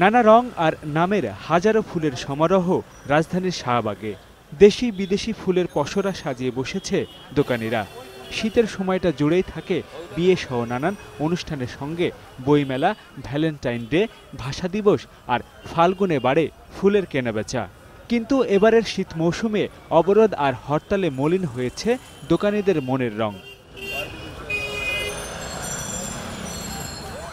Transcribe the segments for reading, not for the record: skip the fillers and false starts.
নানা রং আর নামের হাজারো ফুলের সমারোহ রাজধানীর শাহবাগে। দেশি বিদেশি ফুলের পসরা সাজিয়ে বসেছে দোকানিরা। শীতের সময়টা জুড়েই থাকে বিয়ে সহ নানান অনুষ্ঠানের সঙ্গে বইমেলা, ভ্যালেন্টাইন ডে, ভাষা দিবস আর ফাল্গুনে বাড়ে ফুলের কেনাবেচা। কিন্তু এবারের শীত মৌসুমে অবরোধ আর হরতালে মলিন হয়েছে দোকানিদের মনের রং।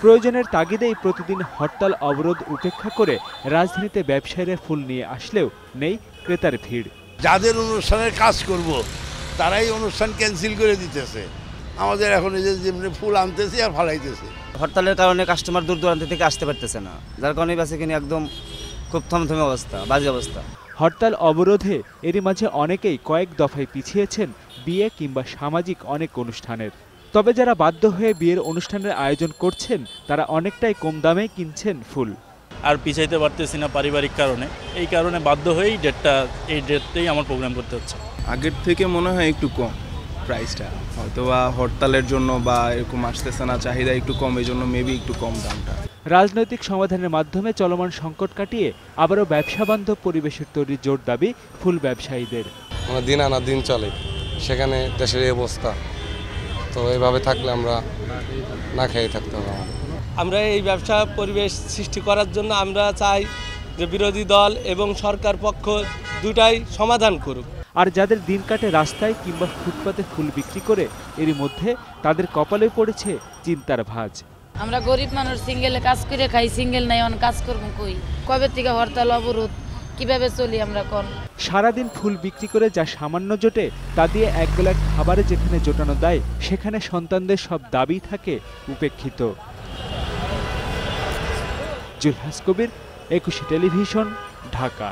প্রয়োজনের তাগিদেই প্রতিদিন হরতাল অবরোধ উপেক্ষা করে রাজধানীতে ব্যবসায়ীরা ফুল নিয়ে আসলেও নেই ক্রেতার ভিড়। যাদের অনুষ্ঠানের কাজ করব তারাই অনুষ্ঠান ক্যান্সেল করে দিতেছে। আমাদের এখন এই যে যেমনি ফুল আনতেছি আর ফালাইতেছি। হরতালের কারণে কাস্টমার দূর দূরান্ত থেকে আসতে পারতেছে না, যার কারণে বেচাকেনি একদম খুব থমথমে অবস্থা, বাজে অবস্থা। হরতাল অবরোধে এরই মাঝে অনেকেই কয়েক দফায় পিছিয়েছেন বিয়ে কিংবা সামাজিক অনেক অনুষ্ঠানের। তবে যারা বাধ্য হয়ে বিয়ের অনুষ্ঠানের আয়োজন করছেন তারা অনেকটাই কম দামে কিনছেন ফুল। আর পিছাইতে পারতেছি না পারিবারিক কারণে, এই কারণে বাধ্য হয়েই এই ডেটতেই আমার প্রোগ্রাম করতে হচ্ছে। আগের থেকে মনে হয় একটু কম প্রাইসটা, হয়তো বা হরতালের জন্য বা এরকম আসতেছে না, চাহিদা একটু কম, এই জন্য মেবি একটু কম দামটা। রাজনৈতিক সমাধানের মাধ্যমে চলমান সংকট কাটিয়ে আবারও ব্যবসা বান্ধব পরিবেশের তৈরি জোর দাবি ফুল ব্যবসায়ীদের। দিন আনা দিন চলে, সেখানে দেশের এই অবস্থা, তো এইভাবে থাকলে আমরা না খেয়ে থাকতে হবে। আমরা এই ব্যবসা পরিবেশ সৃষ্টি করার জন্য আমরা চাই যে বিরোধী দল এবং সরকার পক্ষ দুটাই সমাধান করুক। আর যাদের দিন কাটে রাস্তায় কিংবা ফুটপাতে ফুল বিক্রি করে এরই মধ্যে তাদের কপালে পড়েছে চিন্তার ভাঁজ। আমরা গরিব মানুষ, সিঙ্গেলে কাজ করে খাই, সিঙ্গেল নাই, অন কাজ করবো কই? কবে থেকে হরতাল অবরোধ, কিভাবে চলি আমরা কোন? সারাদিন ফুল বিক্রি করে যা সামান্য জোটে তা দিয়ে একবেলা খাবারে যেখানে জোটানো দেয় সেখানে সন্তানদের সব দাবি থাকে উপেক্ষিত। জুলহাস কবির, 21 টেলিভিশন, ঢাকা।